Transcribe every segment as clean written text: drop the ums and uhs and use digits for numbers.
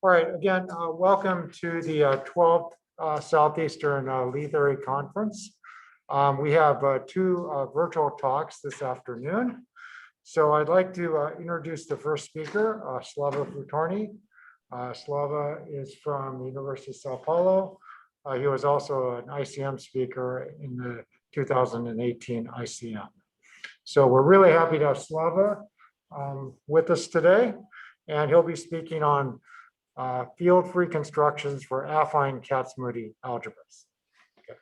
All right, again, welcome to the 12th Southeastern Lee Theory Conference. We have two virtual talks this afternoon. So I'd like to introduce the first speaker, Slava Futorny. Slava is from the University of Sao Paulo. He was also an ICM speaker in the 2018 ICM. So we're really happy to have Slava with us today, and he'll be speaking on field-free constructions for affine Kac-Moody algebras. Okay.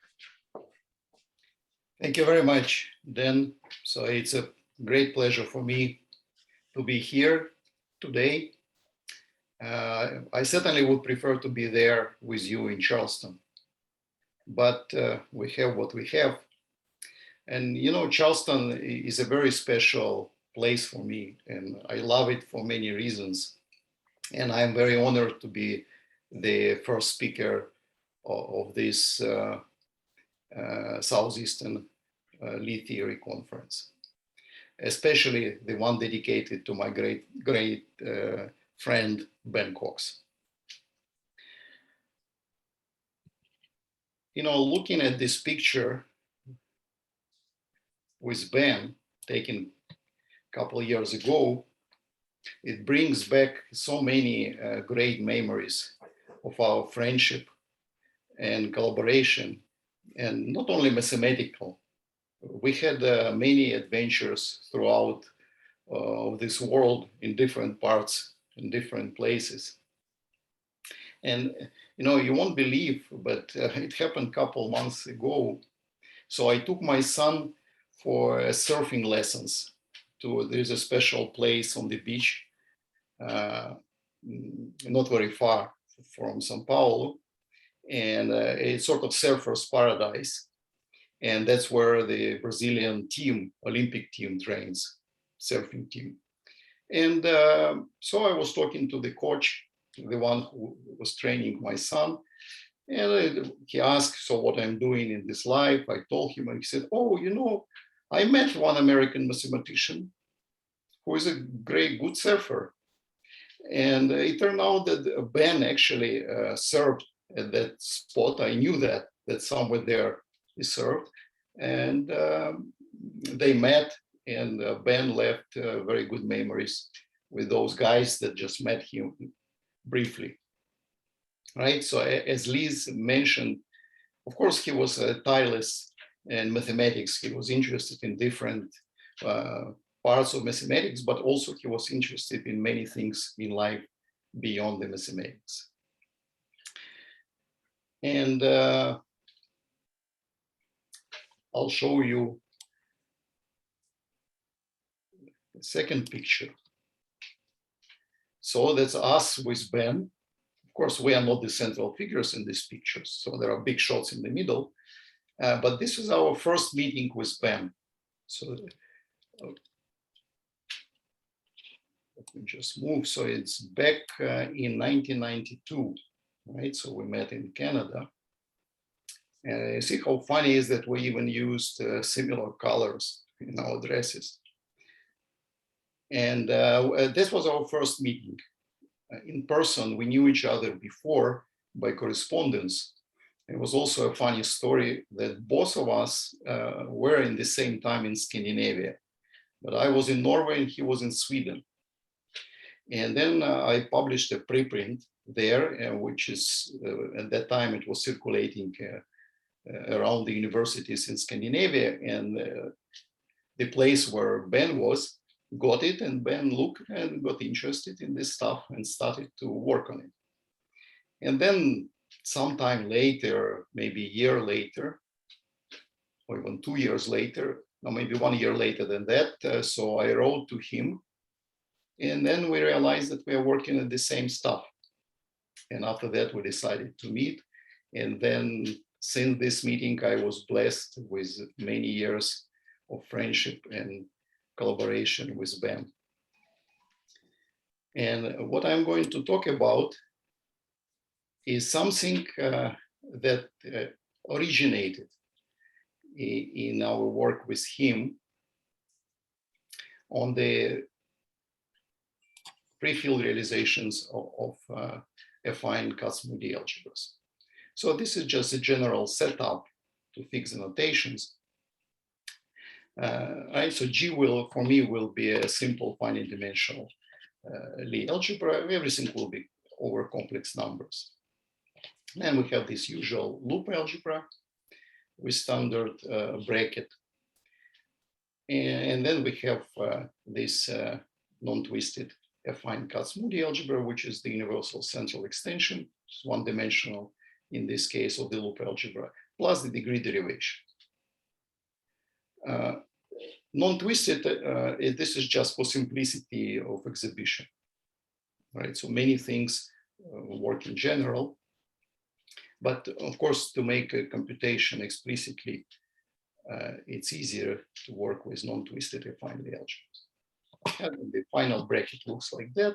Thank you very much, Dan. So it's a great pleasure for me to be here today. I certainly would prefer to be there with you in Charleston, but we have what we have. And you know, Charleston is a very special place for me, and I love it for many reasons. And I'm very honored to be the first speaker of this Southeastern Lee Theory Conference, especially the one dedicated to my great friend, Ben Cox. You know, looking at this picture with Ben, taken a couple of years ago, it brings back so many great memories of our friendship and collaboration, and not only mathematical. We had many adventures throughout this world in different parts, in different places. And you know, you won't believe, but it happened a couple months ago. So I took my son for surfing lessons. There's a special place on the beach, not very far from Sao Paulo, and it's sort of surfer's paradise. And that's where the Brazilian team, Olympic team, trains, surfing team. And so I was talking to the coach, the one who was training my son, and he asked, so what I'm doing in this life? I told him, and he said, oh, you know, I met one American mathematician who is a great, good surfer. And it turned out that Ben actually served at that spot. I knew that somewhere there he served. And they met, and Ben left very good memories with those guys that just met him briefly. Right, so as Liz mentioned, of course, he was tireless in mathematics. He was interested in different parts of mathematics, but also he was interested in many things in life beyond the mathematics. And I'll show you the second picture. So that's us with Ben. Of course, we are not the central figures in these pictures, so there are big shots in the middle. But this is our first meeting with Ben. So let me just move. So it's back in 1992, right? So we met in Canada. And you see how funny is that we even used similar colors in our dresses. And this was our first meeting. In person, we knew each other before by correspondence. It was also a funny story that both of us were in the same time in Scandinavia, but I was in Norway and he was in Sweden. And then I published a preprint there, which is, at that time it was circulating around the universities in Scandinavia, and the place where Ben was got it, and Ben looked and got interested in this stuff and started to work on it. And then sometime later, maybe a year later, or even 2 years later, or maybe 1 year later than that, so I wrote to him, and then we realized that we are working on the same stuff. And after that, we decided to meet. And then since this meeting, I was blessed with many years of friendship and collaboration with Ben. And what I'm going to talk about is something that originated in our work with him on the pre-filled realizations of affine Kac-Moody algebras. So this is just a general setup to fix the notations. Right, so G will, for me, will be a simple finite dimensional Lie algebra. Everything will be over complex numbers. Then we have this usual loop algebra with standard bracket. And then we have this non-twisted affine Kac-Moody algebra, which is the universal central extension, it's one-dimensional in this case of the loop algebra, plus the degree derivation. Non-twisted, this is just for simplicity of exhibition, right? So many things work in general, but of course, to make a computation explicitly, it's easier to work with non-twisted affine Lie algebras. And the final bracket looks like that.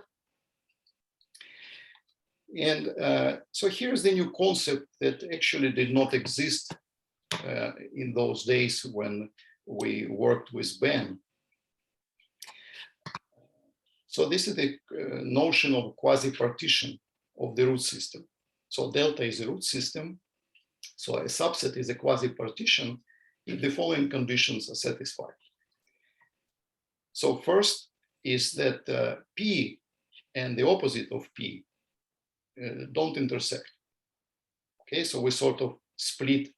And so here's the new concept that actually did not exist in those days when we worked with Ben. So this is the notion of quasi-partition of the root system. So delta is a root system. So a subset is a quasi-partition if the following conditions are satisfied. So first is that P and the opposite of P don't intersect. Okay, so we sort of split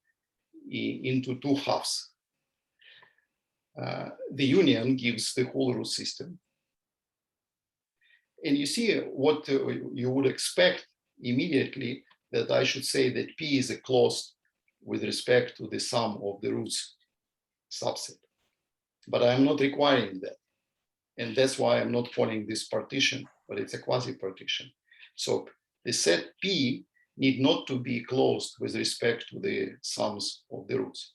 into two halves. The union gives the whole root system. And you see what you would expect immediately, that I should say that P is a closed with respect to the sum of the roots subset. But I'm not requiring that. And that's why I'm not calling this partition, but it's a quasi-partition. So the set P need not to be closed with respect to the sums of the roots.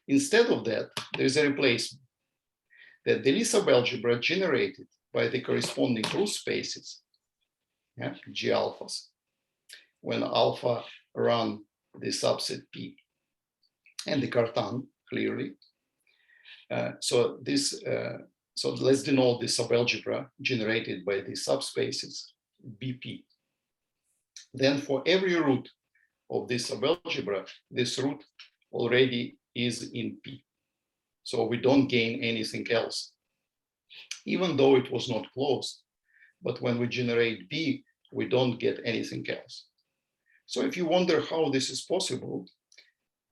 Instead of that, there's a replacement that the Lie subalgebra generated by the corresponding root spaces, yeah, G alphas, when alpha run the subset P, and the Cartan clearly. So let's denote the subalgebra generated by the subspaces BP. Then for every root of this subalgebra, this root already is in P. So we don't gain anything else, even though it was not closed. But when we generate B, we don't get anything else. So if you wonder how this is possible,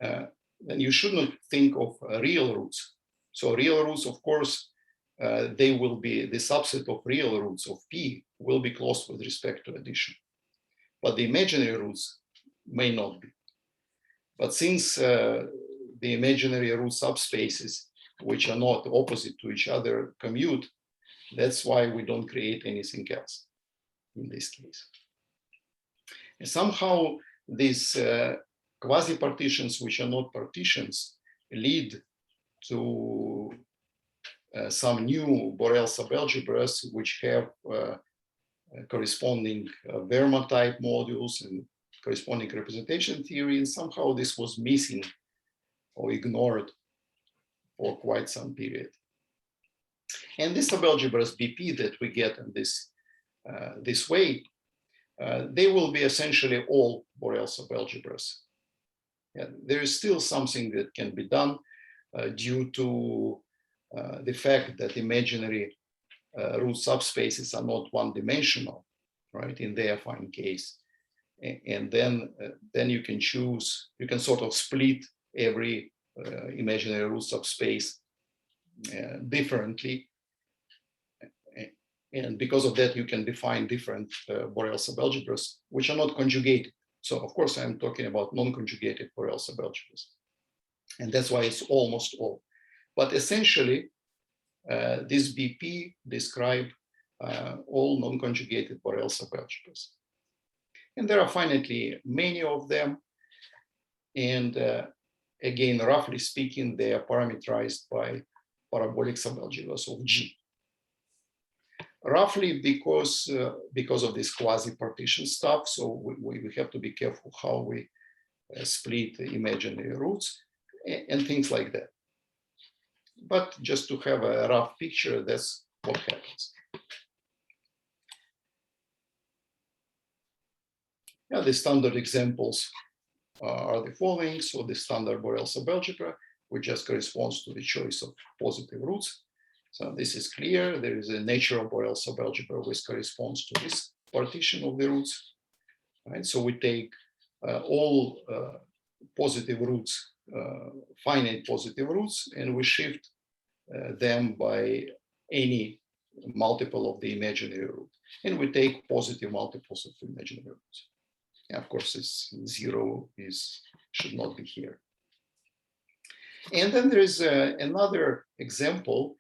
then you should not think of real roots. So real roots, of course, they will be the subset of real roots of P will be closed with respect to addition. But the imaginary roots may not be. But since the imaginary root subspaces, which are not opposite to each other, commute, that's why we don't create anything else in this case. And somehow these quasi-partitions, which are not partitions, lead to some new Borel subalgebras, which have corresponding Verma type modules and corresponding representation theory. And somehow this was missing or ignored for quite some period. And these subalgebras BP that we get in this way, they will be essentially all Borel subalgebras. And there is still something that can be done due to the fact that imaginary root subspaces are not one-dimensional, right, in the affine case. And then you can choose, you can sort of split every imaginary root subspace differently. And because of that, you can define different Borel subalgebras, which are not conjugated. So of course, I'm talking about non-conjugated Borel subalgebras. And that's why it's almost all. But essentially, this BP describe all non-conjugated Borel subalgebras. And there are finitely many of them. And again, roughly speaking, they are parameterized by parabolic subalgebras of G. Roughly because of this quasi-partition stuff, so we have to be careful how we split the imaginary roots and things like that. But just to have a rough picture, that's what happens. Yeah, the standard examples are the following. So the standard Borel subalgebra, which just corresponds to the choice of positive roots. So this is clear. There is a natural Borel subalgebra which corresponds to this partition of the roots. Right? So we take all positive roots, finite positive roots, and we shift them by any multiple of the imaginary root. And we take positive multiples of the imaginary roots. And of course, this 0 should not be here. And then there is another example,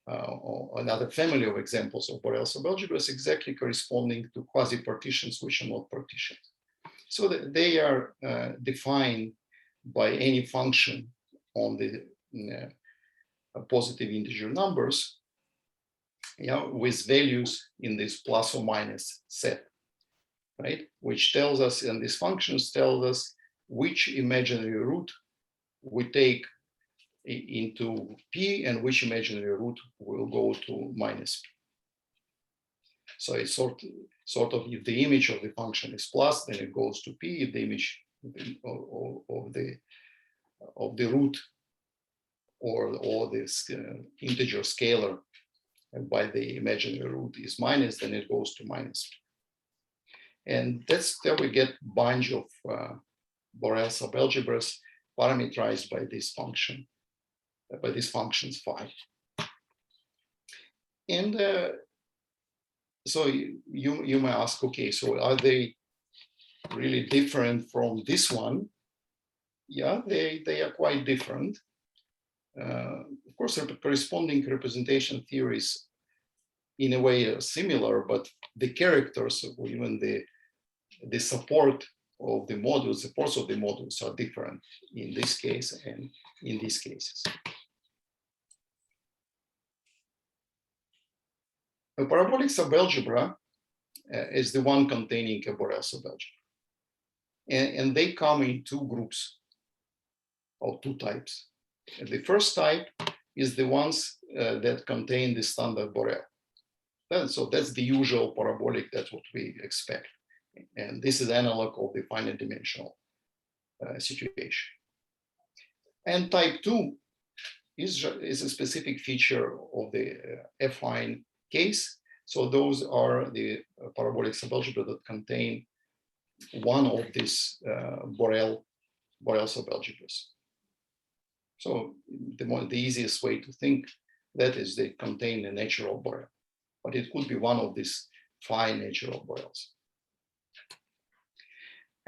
or another family of examples of Borel subalgebras exactly corresponding to quasi-partitions which are not partitions. So that they are defined by any function on the positive integer numbers, with values in this plus or minus set, right? Which tells us, and these functions tells us which imaginary root we take into P and which imaginary root will go to minus P. So it's sort of if the image of the function is plus, then it goes to P. If the image of the root or this integer scalar by the imaginary root is minus, then it goes to minus P. And there we get bunch of Borel subalgebras parameterized by this function, by these functions phi. And so you may ask, okay, so are they really different from this one? Yeah, they are quite different. Of course, corresponding representation theories in a way are similar, but the characters or even the support of the modules, the parts of the modules are different in this case and in these cases. A parabolic subalgebra is the one containing a Borel subalgebra. And they come in two groups of two types. And the first type is the ones that contain the standard Borel. And so that's the usual parabolic, that's what we expect. And this is analog of the finite dimensional situation. And type 2 is a specific feature of the affine case. So those are the parabolic subalgebra that contain one of these Borel subalgebras. So the easiest way to think that is they contain a natural Borel, but it could be one of these phi natural Borels.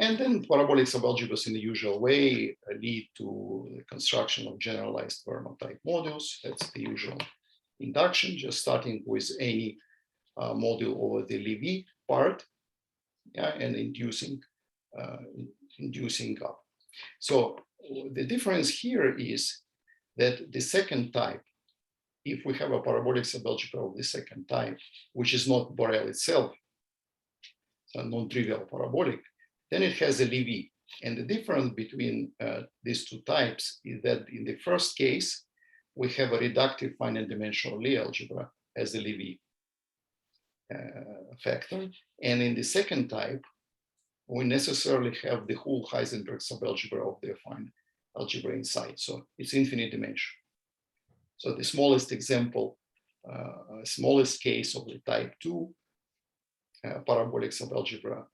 And then parabolic subalgebras in the usual way lead to the construction of generalized Fermat type modules. That's the usual induction, just starting with any module over the Levy part, and inducing up. So the difference here is that the second type, if we have a parabolic subalgebra of the second type, which is not Borel itself, so non-trivial parabolic, then it has a Levy. And the difference between these two types is that in the first case, we have a reductive finite dimensional Lie algebra as the Levy factor. And in the second type, we necessarily have the whole Heisenberg subalgebra of the affine algebra inside. So it's infinite dimension. So the smallest example, smallest case of the type 2 parabolic subalgebra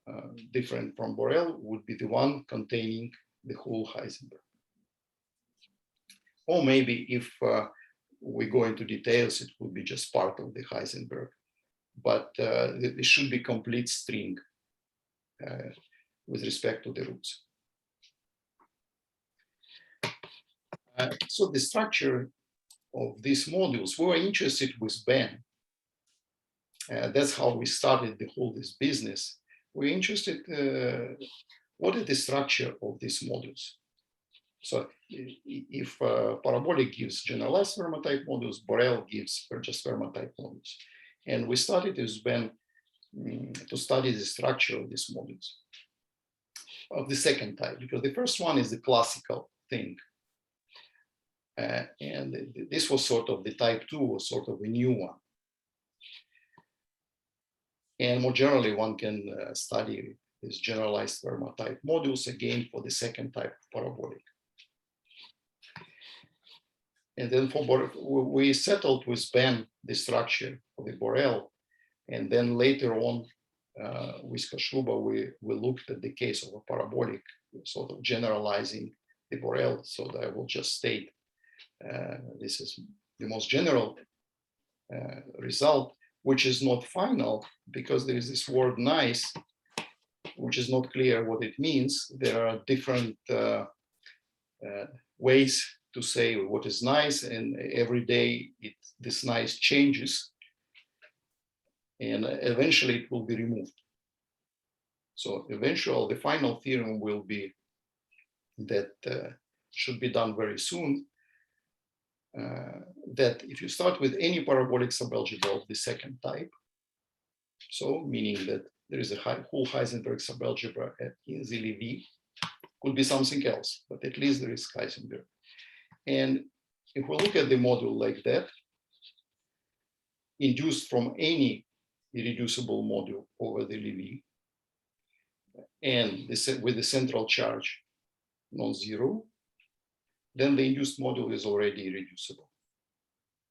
different from Borel would be the one containing the whole Heisenberg. Or maybe if we go into details, it would be just part of the Heisenberg, but it should be complete string with respect to the roots. So the structure of these modules, we were interested with Ben. That's how we started this business. We're interested, what is the structure of these modules? So if parabolic gives generalized Fermat type modules, Borel gives just Fermat type modules. And we started with Ben to study the structure of these modules of the second type, because the first one is the classical thing. And this was sort of the type 2, was sort of a new one. And more generally, one can study these generalized Fermat type modules, again, for the second type of parabolic. And then we settled with Ben the structure for the Borel. And then later on, with Kashuba, we looked at the case of a parabolic, sort of generalizing the Borel. So that I will just state this is the most general result, which is not final because there is this word nice, which is not clear what it means. There are different ways to say what is nice, and every day this nice changes, and eventually it will be removed. So eventually the final theorem will be that should be done very soon, that if you start with any parabolic subalgebra of the second type, so meaning that there is a whole Heisenberg subalgebra at easily V, could be something else, but at least there is Heisenberg. And if we look at the module like that, induced from any irreducible module over the Levy, and with the central charge non-zero, then the induced module is already irreducible,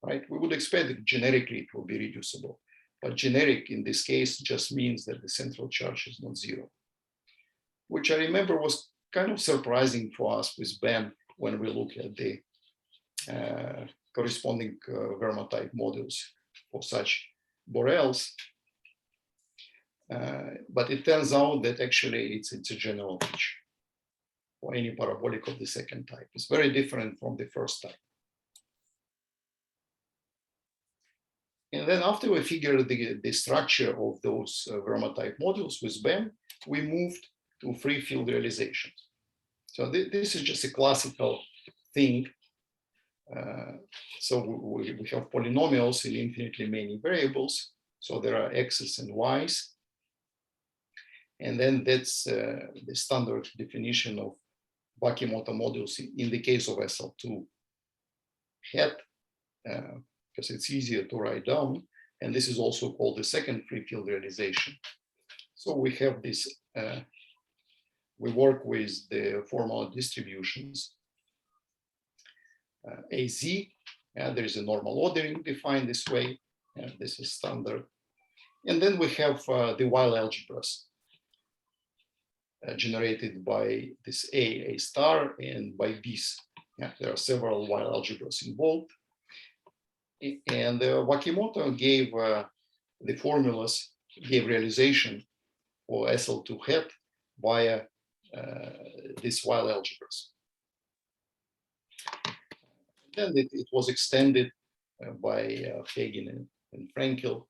right? We would expect that generically it will be reducible, but generic in this case just means that the central charge is not zero, which I remember was kind of surprising for us with Ben when we look at the corresponding Fermat type modules for such Borels. But it turns out that actually it's a general feature for any parabolic of the second type. It's very different from the first type. And then after we figured the structure of those Fermat type modules with Ben, we moved to free field realizations. So this is just a classical thing. So we have polynomials in infinitely many variables. So there are x's and y's. And then that's the standard definition of Bakimoto modules in the case of SL2 hat, because it's easier to write down. And this is also called the second free field realization. So we have this, we work with the formal distributions. AZ, there is a normal ordering defined this way, and this is standard. And then we have the Weil algebras generated by this A star, and by B's. Yeah, there are several Weil algebras involved. And Bakimoto gave the formulas, gave realization for SL2 hat via these Weil algebras. Then it was extended by Fagin and Frankel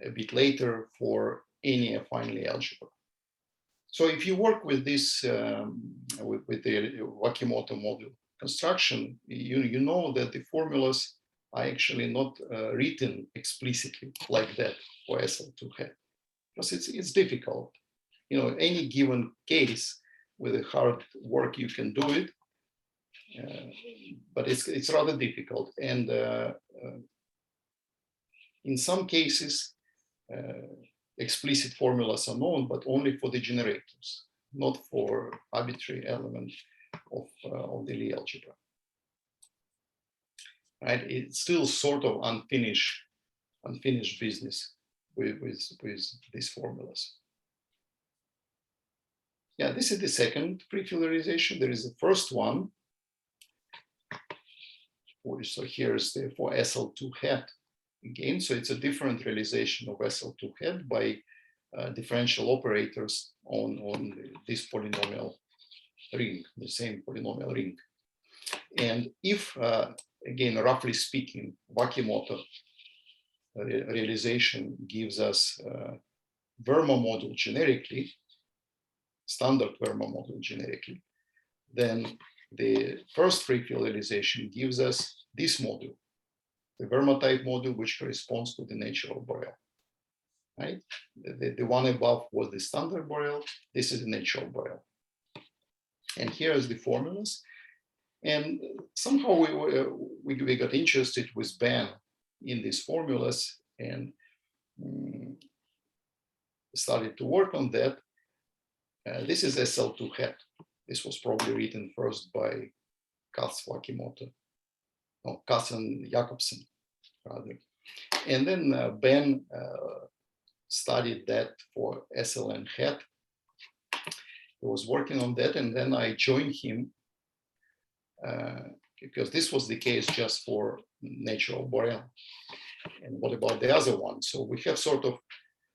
a bit later for any affine algebra. So if you work with this, with the Bakimoto module construction, you know that the formulas are actually not written explicitly like that for SL2 hat, because it's difficult. You know, any given case with a hard work you can do it, but it's rather difficult. And in some cases, explicit formulas are known, but only for the generators, not for arbitrary element of the Lie algebra. Right? It's still sort of unfinished business with these formulas. Yeah, this is the second free-field realization. There is the first one. So here's the for SL2 hat again. So it's a different realization of SL2 hat by differential operators on this polynomial ring, the same polynomial ring. And if, again, roughly speaking, Bakimoto realization gives us Verma module generically, standard Verma module generically, then the first free field realization gives us this module, the Verma type module, which corresponds to the natural Borel. Right? The one above was the standard Borel. This is the natural Borel. And here is the formulas. And somehow we got interested with Ben in these formulas. And started to work on that. This is SL2 hat. This was probably written first by Kac-Moody, no, Kac and Jacobsen, rather. And then Ben studied that for SLN hat. He was working on that, and then I joined him because this was the case just for natural Borel. And what about the other one? So we have sort of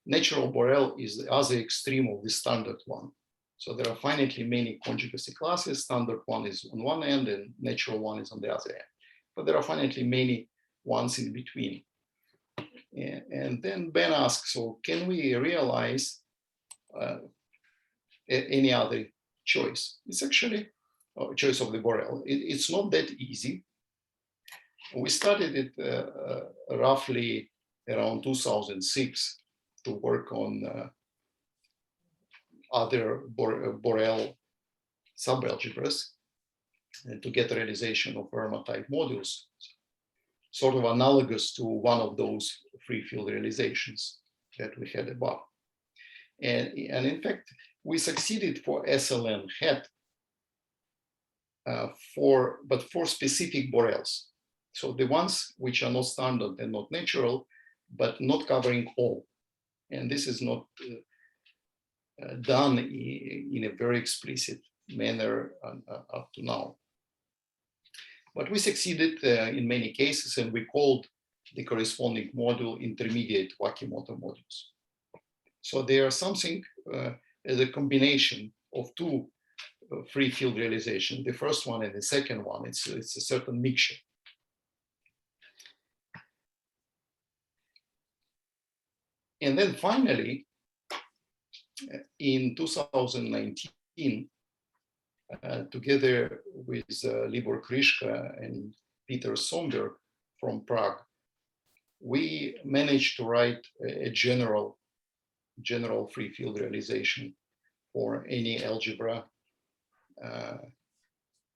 natural Borel is the other extreme of the standard one. So there are finitely many conjugacy classes. Standard one is on one end and natural one is on the other end. But there are finitely many ones in between. And then Ben asks, so can we realize any other choice? It's actually a choice of the Borel. It's not that easy. We started it roughly around 2006 to work on other Borel subalgebras and to get realization of Fermat-type modules, sort of analogous to one of those free field realizations that we had above. And in fact, we succeeded for SLN hat but for specific Borels. So the ones which are not standard and not natural, but not covering all. And this is not done in a very explicit manner up to now. But we succeeded in many cases, and we called the corresponding module intermediate Wakimoto modules. So they are something as a combination of two free field realization. The first one and the second one, it's a certain mixture. And then finally, in 2019, together with Libor Kryszka and Peter Somberg from Prague, we managed to write a general free field realization for any algebra,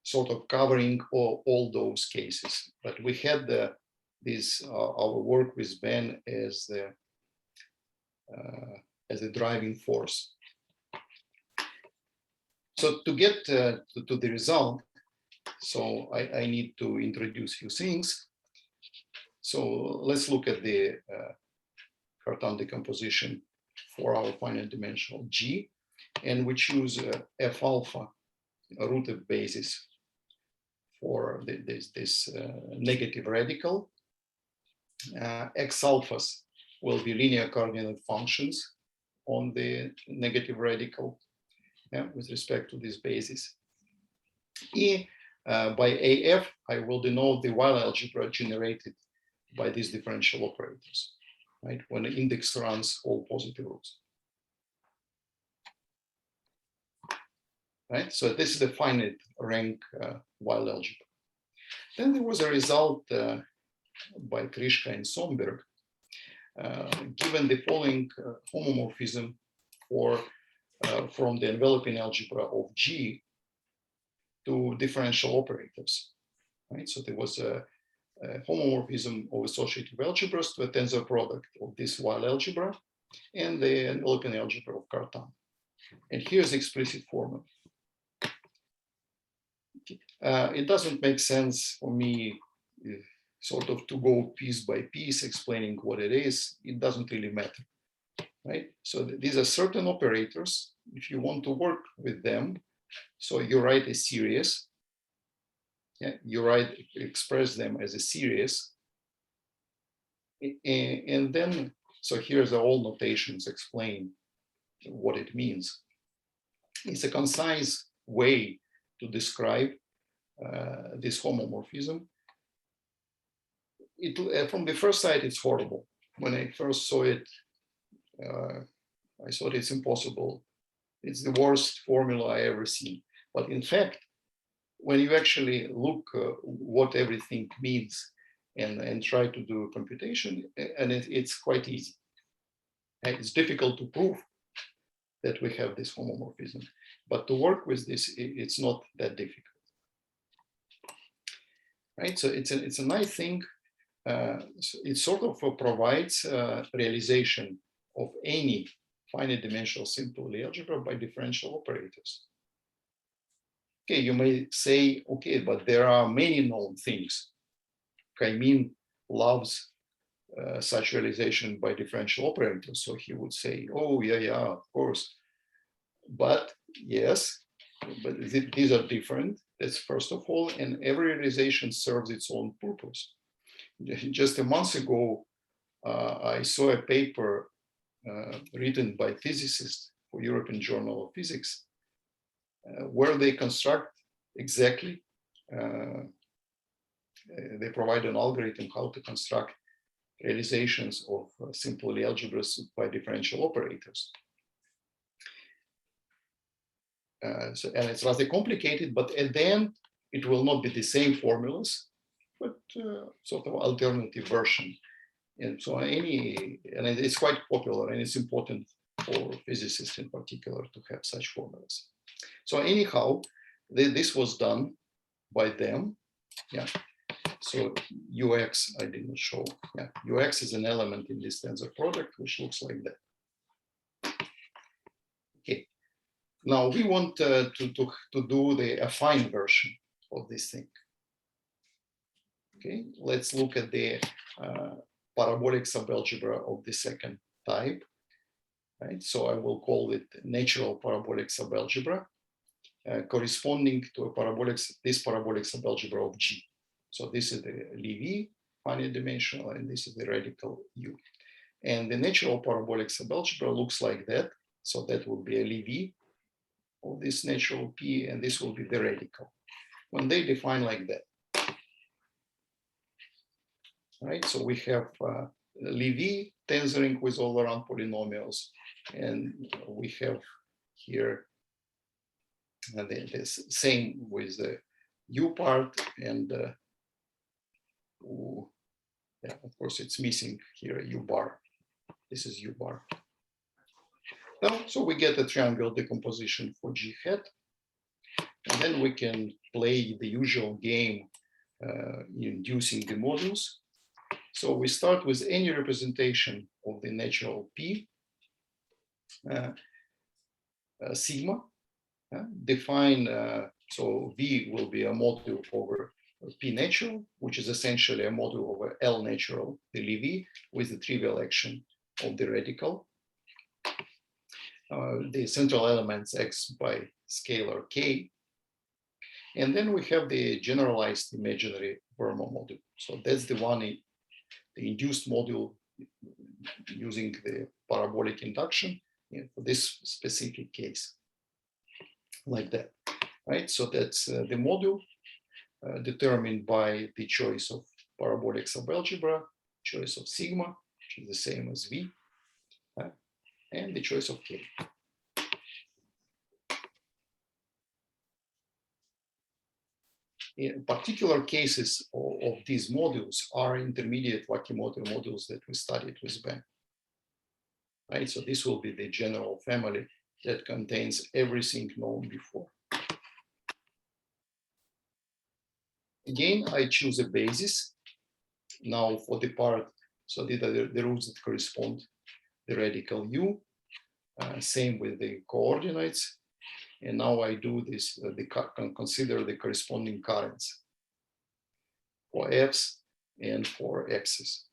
sort of covering all those cases. But we had our work with Ben as the driving force. So to get to the result, so I need to introduce a few things. So let's look at the Cartan decomposition for our finite dimensional G, and we choose F alpha, a rooted basis for this negative radical. X alphas will be linear coordinate functions on the negative radical with respect to this basis. By AF, I will denote the Weil algebra generated by these differential operators, right? When the index runs all positive roots. Right, so this is the finite rank Weil algebra. Then there was a result by Kryszka and Somberg, given the following homomorphism from the enveloping algebra of G to differential operators. Right, so there was a homomorphism of associative algebras to a tensor product of this Weil algebra and the enveloping algebra of Cartan. And here's the explicit formula. It doesn't make sense for me sort of to go piece by piece explaining what it is. It doesn't really matter, right? So these are certain operators. If you want to work with them, so you write a series. Yeah, you express them as a series. And then, so here's all notations explain what it means. It's a concise way to describe this homomorphism. From the first sight, it's horrible. When I first saw it, I thought it's impossible. It's the worst formula I ever seen. But in fact, when you actually look what everything means and try to do a computation, and it's quite easy. It's difficult to prove that we have this homomorphism, but to work with this, it's not that difficult. Right, so it's a nice thing. It sort of provides realization of any finite dimensional simple algebra by differential operators. Okay, you may say, okay, but there are many known things. Kaimin loves such realization by differential operators. So he would say, oh, yeah, of course. But yes, but these are different. That's first of all, and every realization serves its own purpose. Just a month ago, I saw a paper written by physicists for European Journal of Physics, where they construct exactly, they provide an algorithm how to construct realizations of simple algebras by differential operators. And it's rather complicated, but at the end, it will not be the same formulas, but sort of alternative version. And so and it's quite popular, and it's important for physicists in particular to have such formulas. So anyhow, this was done by them. Yeah. So UX, I didn't show. Yeah, UX is an element in this tensor product, which looks like that. Okay. Now we want to do the affine version of this thing. Okay, let's look at the parabolic subalgebra of the second type. Right, so I will call it natural parabolic subalgebra, corresponding to a this parabolic subalgebra of G. So this is the Levy finite dimensional, and this is the radical U. And the natural parabolic subalgebra looks like that. So that will be a Levy of this natural P, and this will be the radical. When they define like that, right? So we have Levy tensoring with all around polynomials, and we have here the same with the U part, and yeah, of course it's missing here U bar. This is U bar. Now, so we get a triangle decomposition for G hat, and then we can play the usual game inducing the modules. So we start with any representation of the natural P, sigma, define, so V will be a module over P natural, which is essentially a module over L natural, the Levy, with the trivial action of the radical. The central elements X by scalar K. And then we have the generalized imaginary Verma module. So that's the one, the induced module using the parabolic induction for this specific case, like that, right? So that's the module determined by the choice of parabolic subalgebra, choice of sigma, which is the same as V, and the choice of K. In particular cases of these modules are intermediate Wakimoto modules that we studied with Ben. Right, so this will be the general family that contains everything known before. Again, I choose a basis now for the part, so these are the roots that correspond the radical U, same with the coordinates. And now I do this, consider the corresponding currents for F's and for X's.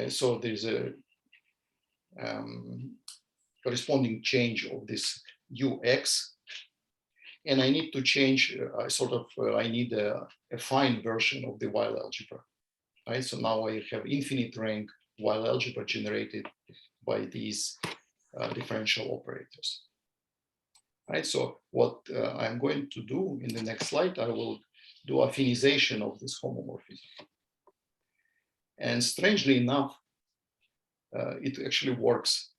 So there's a corresponding change of this UX. And I need to change, I need a affine version of the Weil algebra. Right? So now I have infinite rank Weil algebra generated by these differential operators. Right, so what I'm going to do in the next slide, I will do affinization of this homomorphism. And strangely enough, it actually works.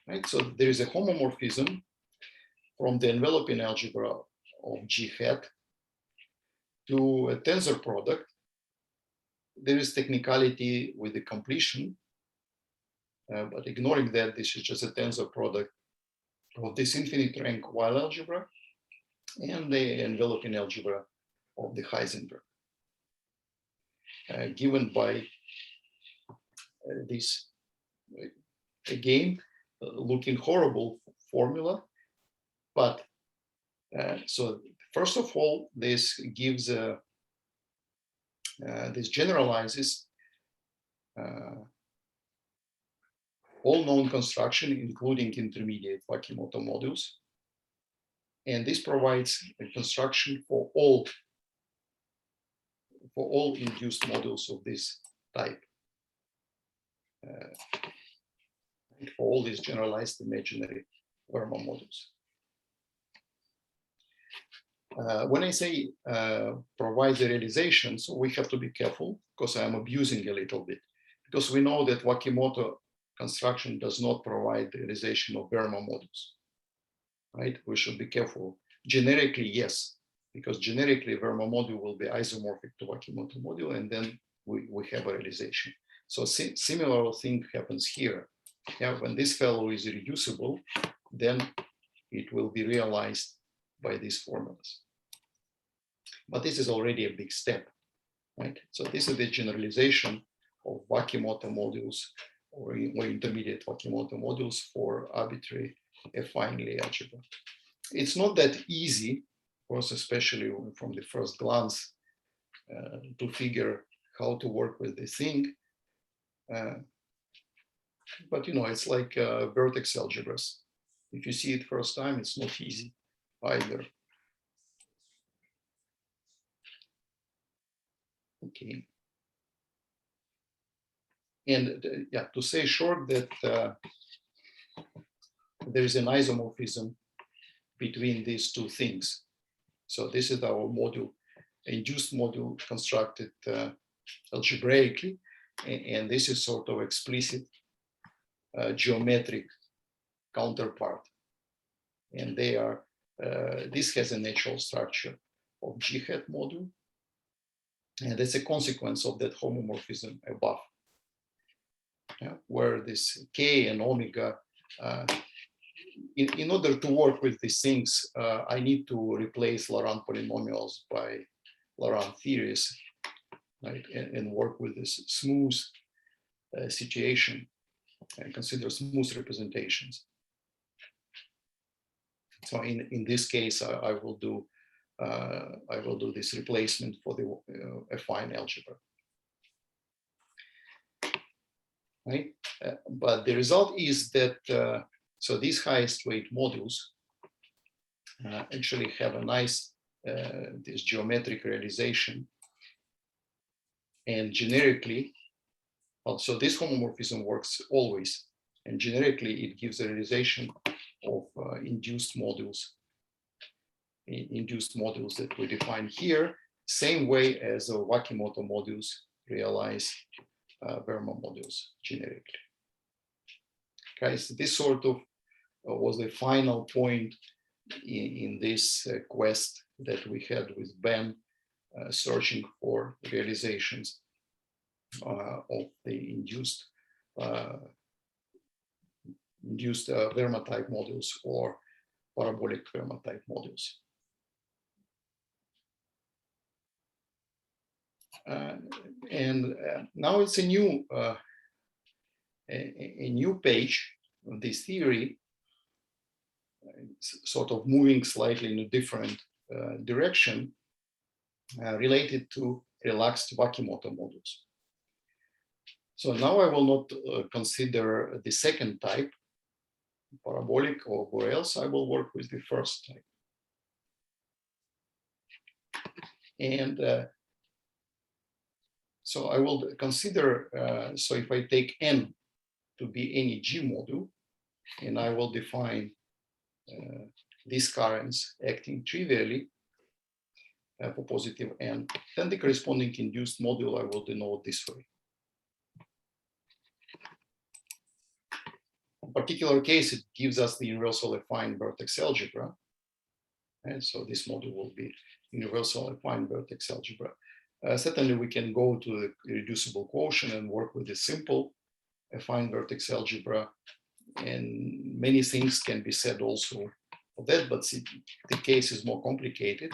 Right, so there is a homomorphism from the enveloping algebra of G hat to a tensor product. There is technicality with the completion, but ignoring that, this is just a tensor product of this infinite rank Weil algebra and the enveloping algebra of the Heisenberg, given by this, again, looking horrible formula. But so first of all, this gives this generalizes all known construction, including intermediate Wakimoto modules. And this provides a construction for all induced modules of this type, for all these generalized imaginary Verma modules. When I say provide the realization, so we have to be careful, because I'm abusing a little bit, because we know that Wakimoto construction does not provide the realization of Verma modules, right? We should be careful. Generically, yes, because generically Verma module will be isomorphic to Wakimoto module, and then we have a realization. So similar thing happens here. Yeah, when this fellow is reducible, then it will be realized by these formulas. But this is already a big step, right? So this is the generalization of Wakimoto modules or intermediate Wakimoto modules for arbitrary affine Lie algebra. It's not that easy, of course, especially from the first glance, to figure how to work with this thing. But it's like vertex algebras. If you see it first time, it's not easy either. Okay. And yeah, to say short that there is an isomorphism between these two things. So this is our module, induced module constructed algebraically, and this is sort of explicit geometric counterpart. And they are, this has a natural structure of G hat module, and that's a consequence of that homomorphism above, where this K and omega, in order to work with these things, I need to replace Laurent polynomials by Laurent theories, right? And work with this smooth situation and consider smooth representations. So in this case, I will do this replacement for the affine algebra, right? But the result is that so these highest weight modules actually have a nice this geometric realization, and generically, also this homomorphism works always, and generically it gives a realization of induced modules that we define here, same way as the Wakimoto modules realize Verma modules generically. Okay, so this sort of was the final point in this quest that we had with Ben, searching for realizations of the induced Verma type modules or parabolic Verma type modules. And now it's a new page of this theory, sort of moving slightly in a different direction, related to relaxed Wakimoto modules. So now I will not consider the second type, parabolic or else I will work with the first type. And so I will consider, so if I take N to be any G module, and I will define these currents acting trivially for positive N, then the corresponding induced module I will denote this way. In particular case, it gives us the universal affine vertex algebra. And so this module will be universal affine vertex algebra. Certainly we can go to the reducible quotient and work with a simple affine vertex algebra. And many things can be said also of that, but the case is more complicated.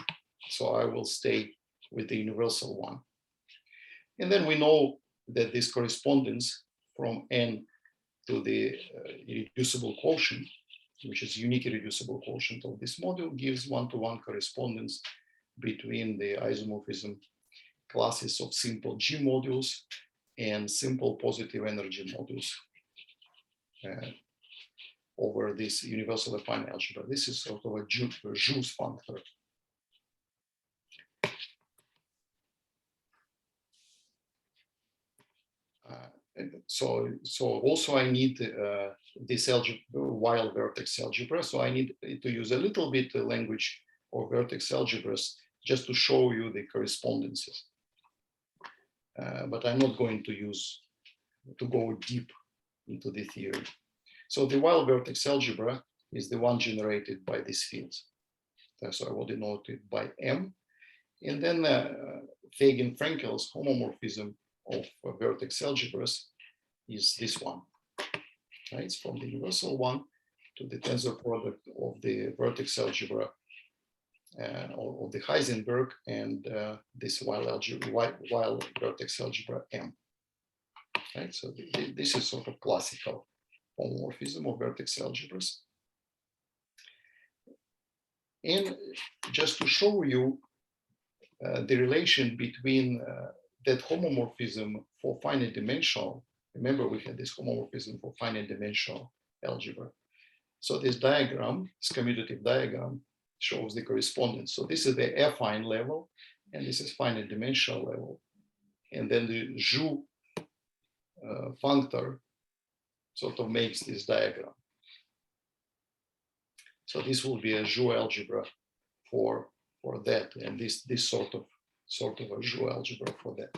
So I will stay with the universal one. And then we know that this correspondence from n to the irreducible quotient, which is unique irreducible quotient of this module, gives one-to-one correspondence between the isomorphism classes of simple G modules and simple positive energy modules over this universal affine algebra. This is sort of a Joule's functor. So also I need this wild vertex algebra. So I need to use a little bit the language of vertex algebras just to show you the correspondences. But I'm not going to go deep into the theory. So the wild vertex algebra is the one generated by these fields. So I will denote it by M. And then Fagan-Frankel's homomorphism of vertex algebras is this one. Right? It's from the universal one to the tensor product of the vertex algebra of the Heisenberg and this wild vertex algebra M. Right? So this is sort of classical homomorphism of vertex algebras. And just to show you the relation between that homomorphism for finite dimensional, remember we had this homomorphism for finite dimensional algebra. So this diagram, this commutative diagram, shows the correspondence. So this is the affine level, and this is finite dimensional level. And then the Joule functor sort of makes this diagram. So this will be a Joule algebra for that, and this sort of a Joule algebra for that.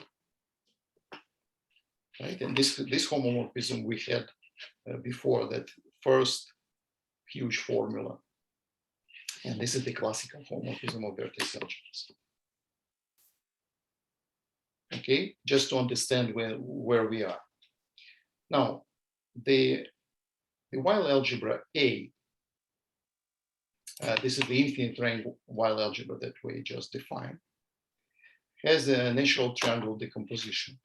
Right, and this homomorphism we had before that first huge formula, and this is the classical homomorphism of vertex algebras. Okay, just to understand where we are. Now, the Weyl algebra A, this is the infinite rank Weyl algebra that we just defined, has a natural triangle decomposition,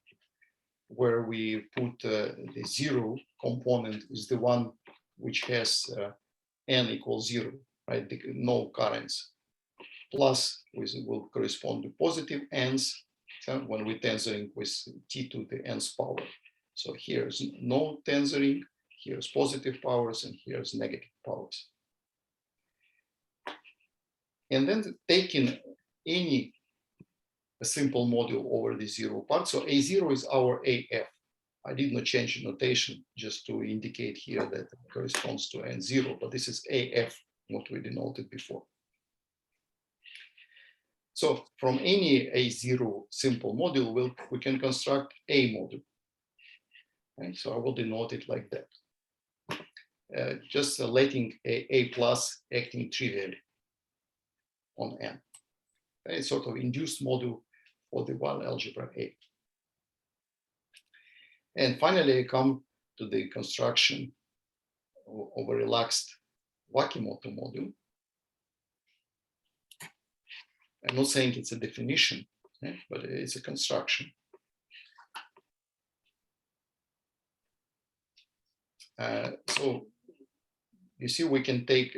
where we put the zero component is the one which has n equals 0, right? No currents. Plus will correspond to positive n's when we're tensoring with t to the nth power. So here's no tensoring, here's positive powers, and here's negative powers. And then taking any a simple module over the zero part. So A0 is our AF. I did not change the notation just to indicate here that it corresponds to N0, but this is AF, what we denoted before. So from any A0 simple module, we can construct A module. Right? So I will denote it like that. Just letting A plus acting trivially on N. A sort of induced module for the Weyl algebra A. And finally, I come to the construction of a relaxed Kac-Moody module. I'm not saying it's a definition, but it's a construction. So you see, we can take,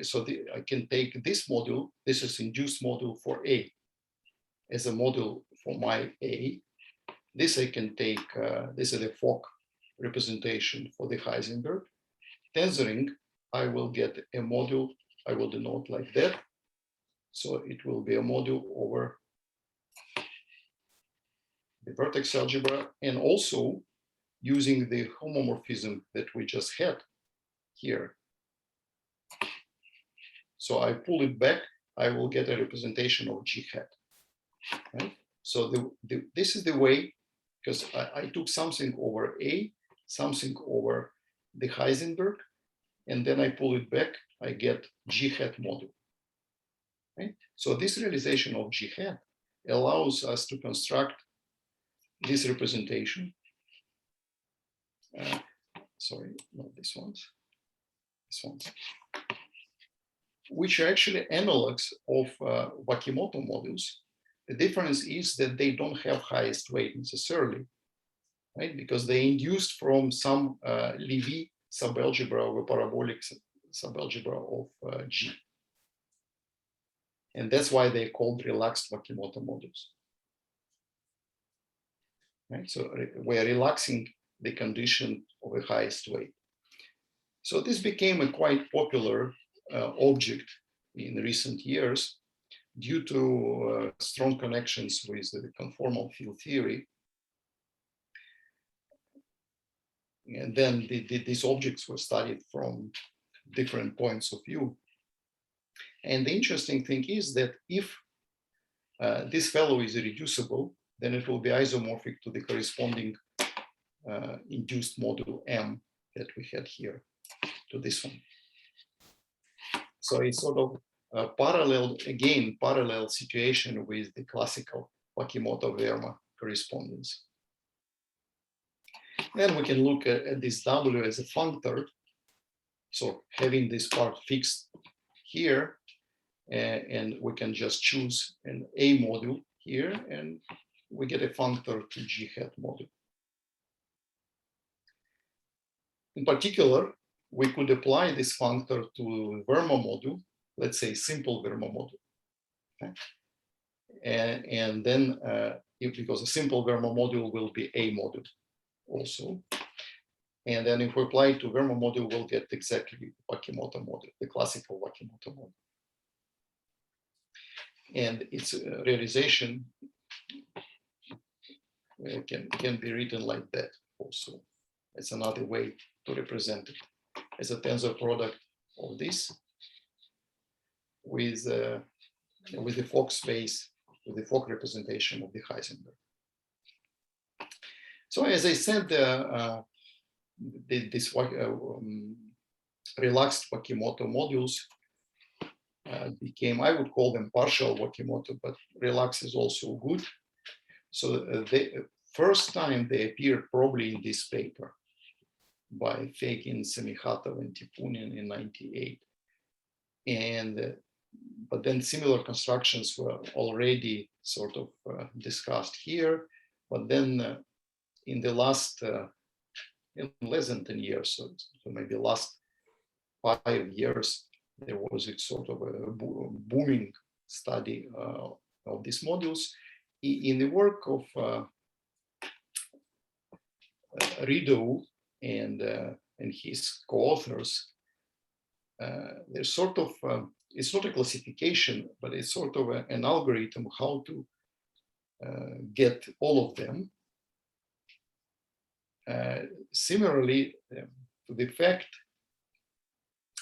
I can take this module, this is induced module for A, as a module for my A. This I can take, this is the Fock representation for the Heisenberg. Tensoring, I will get a module, I will denote like that. So it will be a module over the vertex algebra, and also using the homomorphism that we just had here. So I pull it back, I will get a representation of G hat. Right? So this is the way, because I took something over A, something over the Heisenberg, and then I pull it back, I get G hat module. Right? So this realization of G hat allows us to construct this representation. Sorry, not this ones. This ones. Which are actually analogs of Kac-Moody modules, The difference is that they don't have highest weight necessarily, right? Because they induced from some Levy subalgebra or parabolic subalgebra of G. And that's why they're called relaxed Wakimoto modules. Right? So we're relaxing the condition of the highest weight. So this became a quite popular object in recent years due to strong connections with the conformal field theory. And then these objects were studied from different points of view. And the interesting thing is that if this fellow is irreducible, then it will be isomorphic to the corresponding induced module M that we had here, to this one. So it's sort of a parallel situation with the classical Wakimoto-Verma correspondence. Then we can look at this W as a functor. So having this part fixed here, and we can just choose an A module here, and we get a functor to G hat module. In particular, we could apply this functor to Verma module, let's say simple Verma module. Okay? And then, because a simple Verma module will be A module also. And then if we apply it to Verma module, we'll get exactly Wakimoto module, the classical Wakimoto module. And its realization can be written like that also. It's another way to represent it as a tensor product of this with the Fock space, with the Fock representation of the Heisenberg. So as I said, this relaxed Wakimoto modules became, I would call them partial Wakimoto, but relax is also good. So the first time they appeared probably in this paper by Fakin, Semikhatov, and Tipunin in '98. And but then similar constructions were already sort of discussed here. But then in the last, in less than 10 years, so maybe last 5 years, there was a sort of a booming study of these modules. In the work of Rideau and his co-authors, there's sort of, it's not a classification, but it's sort of an algorithm how to get all of them. Similarly, to the fact,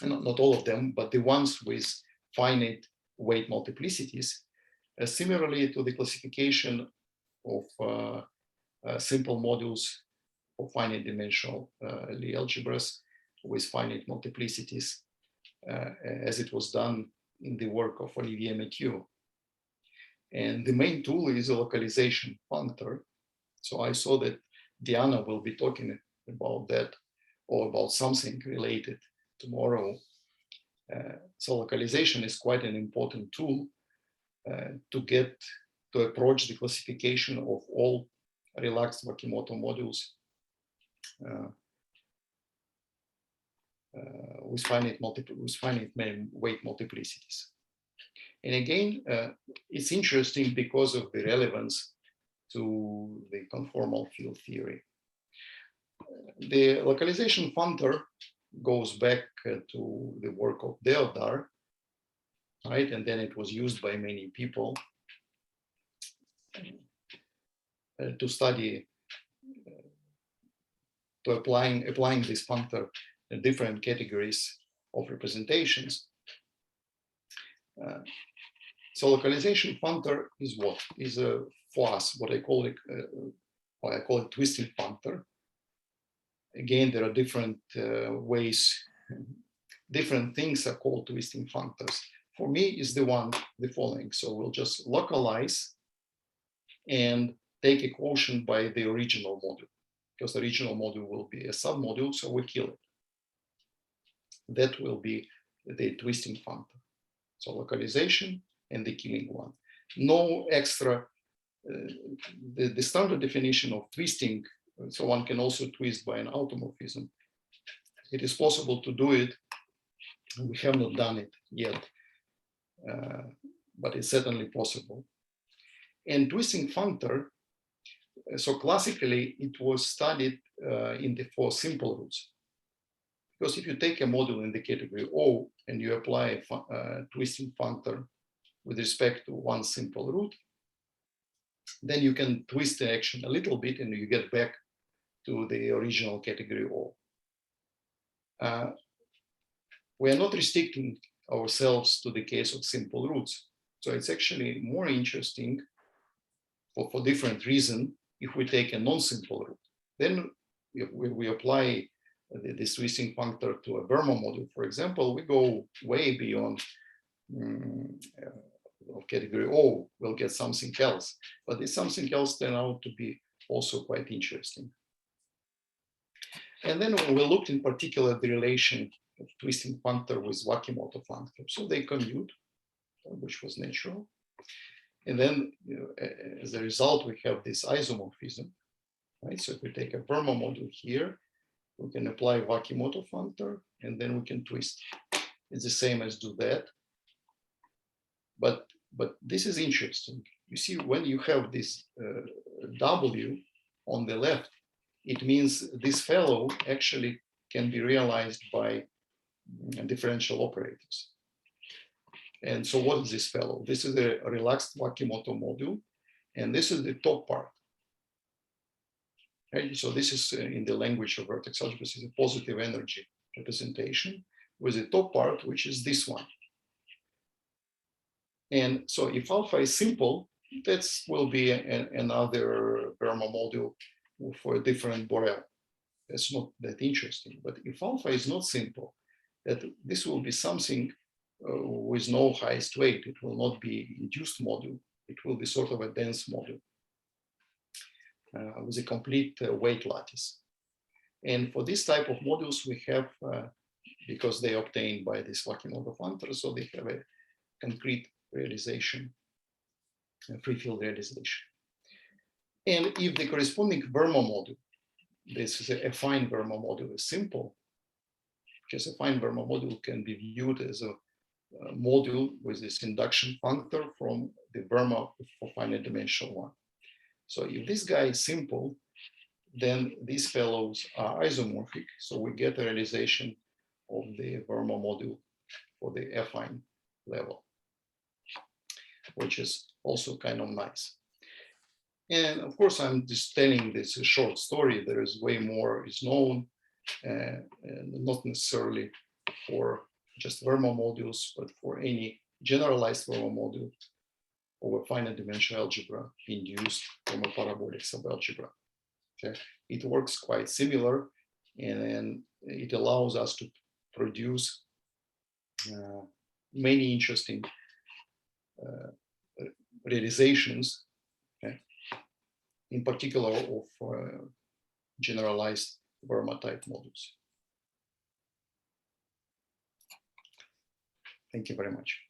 not all of them, but the ones with finite weight multiplicities, similarly to the classification of simple modules of finite dimensional Lie algebras with finite multiplicities, as it was done in the work of Olivier Mathieu. And the main tool is a localization functor. So I saw that Diana will be talking about that or about something related tomorrow. So localization is quite an important tool to approach the classification of all relaxed Wakimoto modules with finite weight multiplicities. And again, it's interesting because of the relevance to the conformal field theory. The localization functor goes back to the work of Deodar, right? And then it was used by many people to study, to applying this functor in different categories of representations. So localization functor is what? Is a for us, what I call it, twisting functor. Again, there are different ways, different things are called twisting functors. For me, is the following. So we'll just localize and take a quotient by the original module, because the original module will be a submodule, so we kill it. That will be the twisting functor. So localization and the killing one. no extra, the standard definition of twisting, so one can also twist by an automorphism. It is possible to do it. We have not done it yet, but it's certainly possible. And twisting functor, so classically it was studied for simple roots. Because if you take a module in the category O and you apply a twisting functor with respect to one simple root, then you can twist the action a little bit and you get back to the original category O. We are not restricting ourselves to the case of simple roots. So it's actually more interesting for different reasons if we take a non-simple root. Then if we apply this twisting functor to a Verma module, for example, we go way beyond category O, we'll get something else. But this something else turned out to be also quite interesting. And then we looked in particular at the relation of twisting functor with Wakimoto functor. So they commute, which was natural. And then as a result, we have this isomorphism, right? So if we take a Verma module here, we can apply Wakimoto functor, and then we can twist. It's the same as do that. But this is interesting. You see, when you have this W on the left, it means this fellow actually can be realized by differential operators. And so what is this fellow? This is a relaxed Wakimoto module, and this is the top part. Right? So this is in the language of vertex algebras, is a positive energy representation with the top part, which is this one. And so if alpha is simple, that will be another Verma module for a different Borel. That's not that interesting. But if alpha is not simple, that this will be something with no highest weight. It will not be induced module. It will be sort of a dense module with a complete weight lattice. And for this type of modules, we have, because they obtained by this Wakimoto functor, so they have a concrete realization, a free field realization. And if the corresponding Verma module, this is a affine Verma module, is simple, because a affine Verma module can be viewed as a module with this induction functor from the Verma for finite dimensional one. So if this guy is simple, then these fellows are isomorphic. So we get a realization of the Verma module for the affine level, which is also kind of nice. And of course, I'm just telling this a short story. There is way more is known, and not necessarily for just Verma modules, but for any generalized Verma module of a finite dimensional algebra induced from a parabolic subalgebra. Okay, it works quite similar, and it allows us to produce many interesting realizations, okay, in particular of generalized Verma type modules. Thank you very much.